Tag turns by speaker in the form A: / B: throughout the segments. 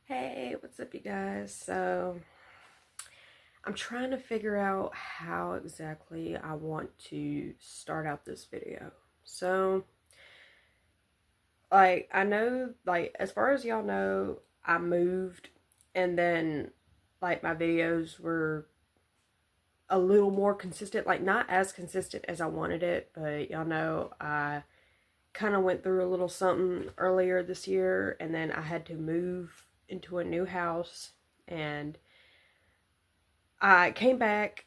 A: Hey, what's up, you guys? So, I'm trying to figure out how exactly I want to start out this video. So, I know, as far as y'all know, I moved, and then, my videos were a little more consistent, not as consistent as I wanted it, but y'all know, I kind of went through a little something earlier this year, and then I had to move into a new house, and I came back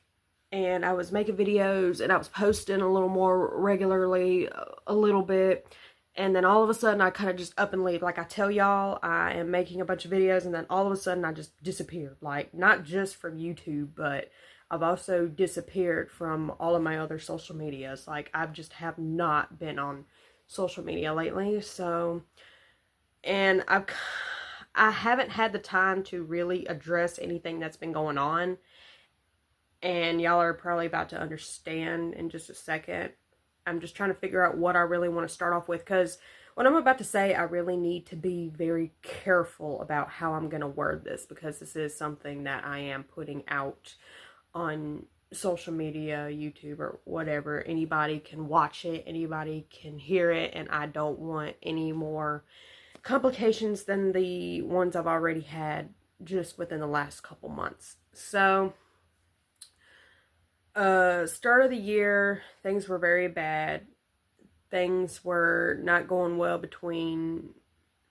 A: and I was making videos and I was posting a little more regularly, a little bit. And then all of a sudden I kind of just up and leave. Like I tell y'all, I am making a bunch of videos and then all of a sudden I just disappeared. Like not just from YouTube, but I've also disappeared from all of my other social medias. Like I've just have not been on social media lately. So, and I haven't had the time to really address anything that's been going on. And y'all are probably about to understand in just a second. I'm just trying to figure out what I really want to start off with, because what I'm about to say, I really need to be very careful about how I'm going to word this, because this is something that I am putting out on social media, YouTube, or whatever. Anybody can watch it, anybody can hear it, and I don't want any more complications than the ones I've already had just within the last couple months. So, start of the year, things were very bad. Things were not going well between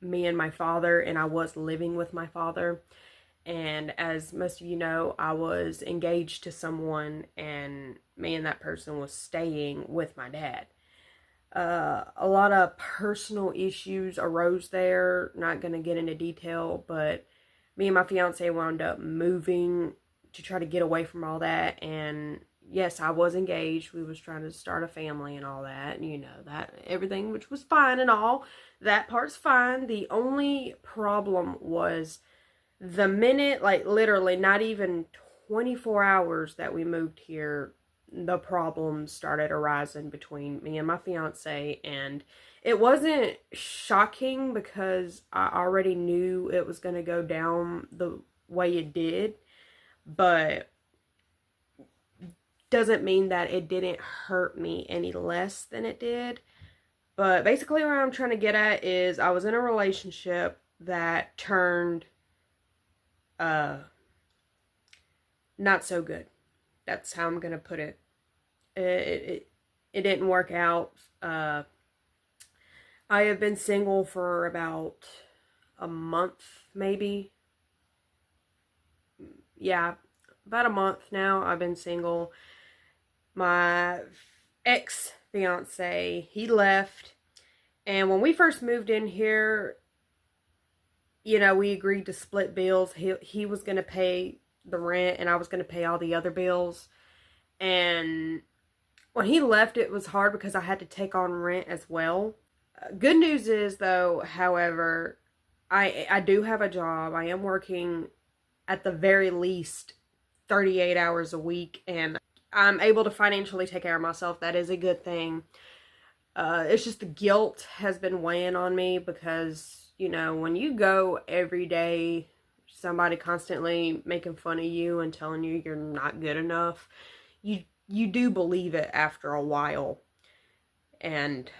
A: me and my father, and I was living with my father. And as most of you know, I was engaged to someone, and me and that person was staying with my dad. A lot of personal issues arose there. Not going to get into detail, but me and my fiance wound up moving to try to get away from all that. And yes, I was engaged. We was trying to start a family and all that. And you know, that everything, which was fine and all. That part's fine. The only problem was the minute, literally not even 24 hours that we moved here, the problems started arising between me and my fiance. And it wasn't shocking because I already knew it was going to go down the way it did, but doesn't mean that it didn't hurt me any less than it did. But basically what I'm trying to get at is I was in a relationship that turned not so good. That's how I'm gonna put it. It didn't work out. I have been single for about a month, maybe. Yeah, about a month now. I've been single. My ex-fiance, he left. And when we first moved in here, you know, we agreed to split bills. He was going to pay the rent and I was going to pay all the other bills. And when he left, it was hard because I had to take on rent as well. Good news is, though, however, I do have a job. I am working at the very least 38 hours a week, and I'm able to financially take care of myself. That is a good thing. It's just the guilt has been weighing on me because, you know, when you go every day, somebody constantly making fun of you and telling you you're not good enough, you do believe it after a while. And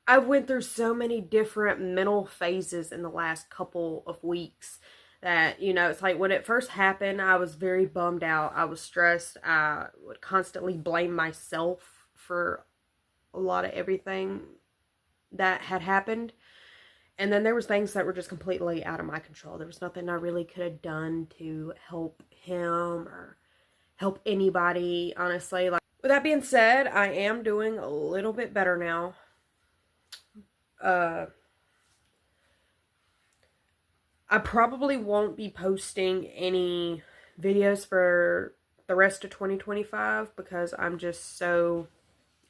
A: I've went through so many different mental phases in the last couple of weeks that, you know, it's like when it first happened, I was very bummed out. I was stressed. I would constantly blame myself for a lot of everything that had happened. And then there was things that were just completely out of my control. There was nothing I really could have done to help him or help anybody, honestly. Like, with that being said, I am doing a little bit better now. I probably won't be posting any videos for the rest of 2025 because I'm just trying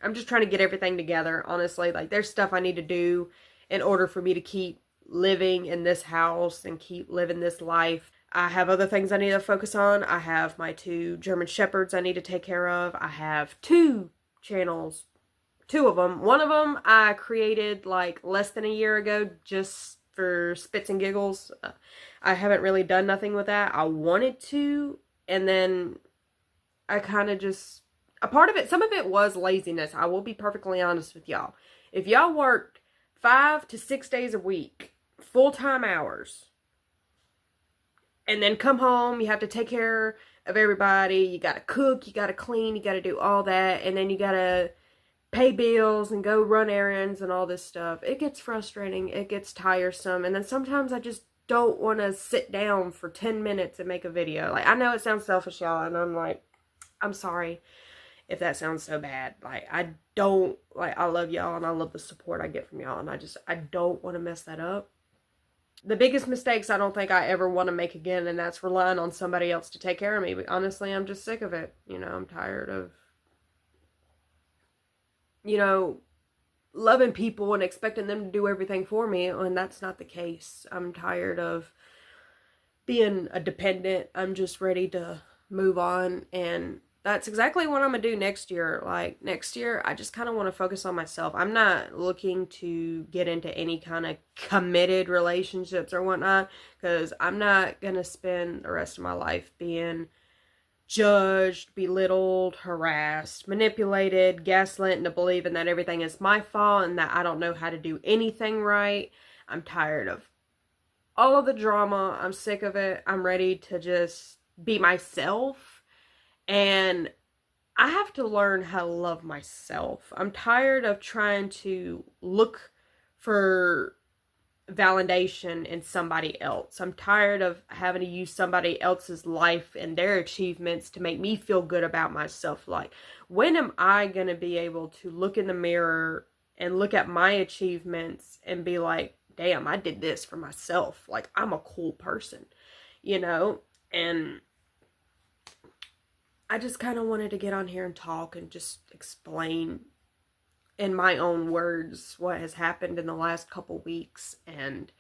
A: to get everything together, honestly. Like, there's stuff I need to do in order for me to keep living in this house and keep living this life. I have other things I need to focus on. I have my 2 German Shepherds I need to take care of. I have 2 channels, 2 of them. One of them I created like less than a year ago just for spits and giggles. I haven't really done nothing with that. I wanted to, and then I kind of just, a part of it, some of it was laziness. I will be perfectly honest with y'all. If y'all worked 5 to 6 days a week, full-time hours, and then come home, you have to take care of everybody, you gotta cook, you gotta clean, you gotta do all that, and then you gotta pay bills and go run errands and all this stuff. It gets frustrating, it gets tiresome, and then sometimes I just don't want to sit down for 10 minutes and make a video. Like, I know it sounds selfish, y'all, and I'm like, I'm sorry if that sounds so bad. Like, I don't, like, I love y'all and I love the support I get from y'all, and I don't want to mess that up. The biggest mistakes I don't think I ever want to make again, and that's relying on somebody else to take care of me. But honestly, I'm just sick of it. You know, I'm tired of, you know, loving people and expecting them to do everything for me, and that's not the case. I'm tired of being a dependent. I'm just ready to move on, and that's exactly what I'm gonna do next year. Like, next year, I just kind of want to focus on myself. I'm not looking to get into any kind of committed relationships or whatnot, because I'm not gonna spend the rest of my life being judged, belittled, harassed, manipulated, gaslit into believing that everything is my fault and that I don't know how to do anything right. I'm tired of all of the drama. I'm sick of it. I'm ready to just be myself, and I have to learn how to love myself. I'm tired of trying to look for validation in somebody else. I'm tired of having to use somebody else's life and their achievements to make me feel good about myself. Like, when am I going to be able to look in the mirror and look at my achievements and be like, damn, I did this for myself. Like, I'm a cool person, you know? And I just kind of wanted to get on here and talk and just explain in my own words what has happened in the last couple weeks. And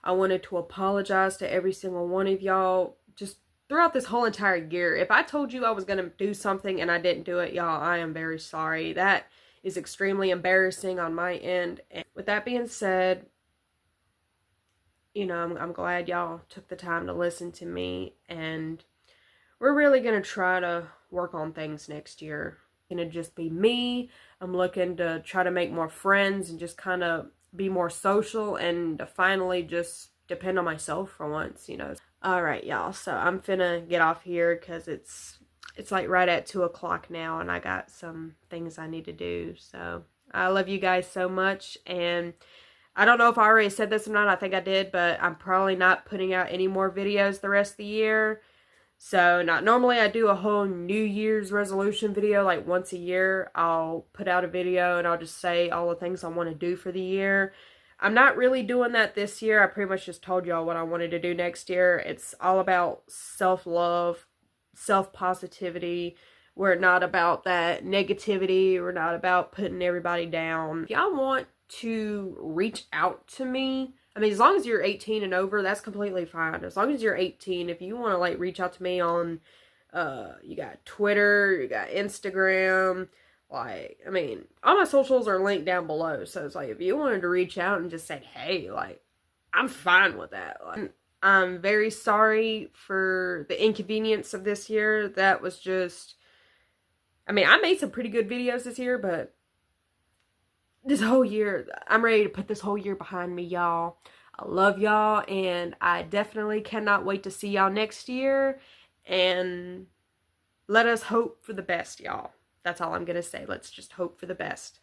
A: I wanted to apologize to every single one of y'all just throughout this whole entire year. If I told you I was going to do something and I didn't do it, y'all, I am very sorry. That is extremely embarrassing on my end. And with that being said, you know, I'm glad y'all took the time to listen to me, and we're really going to try to work on things next year. It's going to just be me. I'm looking to try to make more friends and just kind of be more social and to finally just depend on myself for once, you know. All right, y'all. So I'm finna get off here because it's like right at 2 o'clock now, and I got some things I need to do. So I love you guys so much, and I don't know if I already said this or not. I think I did, but I'm probably not putting out any more videos the rest of the year. So, not normally I do a whole New Year's resolution video, like once a year. I'll put out a video and I'll just say all the things I want to do for the year. I'm not really doing that this year. I pretty much just told y'all what I wanted to do next year. It's all about self-love, self-positivity. We're not about that negativity. We're not about putting everybody down. If y'all want to reach out to me, I mean, as long as you're 18 and over, that's completely fine. As long as you're 18, if you want to, like, reach out to me on, you got Twitter, you got Instagram, like, I mean, all my socials are linked down below. So it's like, if you wanted to reach out and just say, hey, like, I'm fine with that. Like, I'm very sorry for the inconvenience of this year. That was just, I mean, I made some pretty good videos this year, but this whole year, I'm ready to put this whole year behind me, y'all. I love y'all, and I definitely cannot wait to see y'all next year. And let us hope for the best, y'all. That's all I'm going to say. Let's just hope for the best.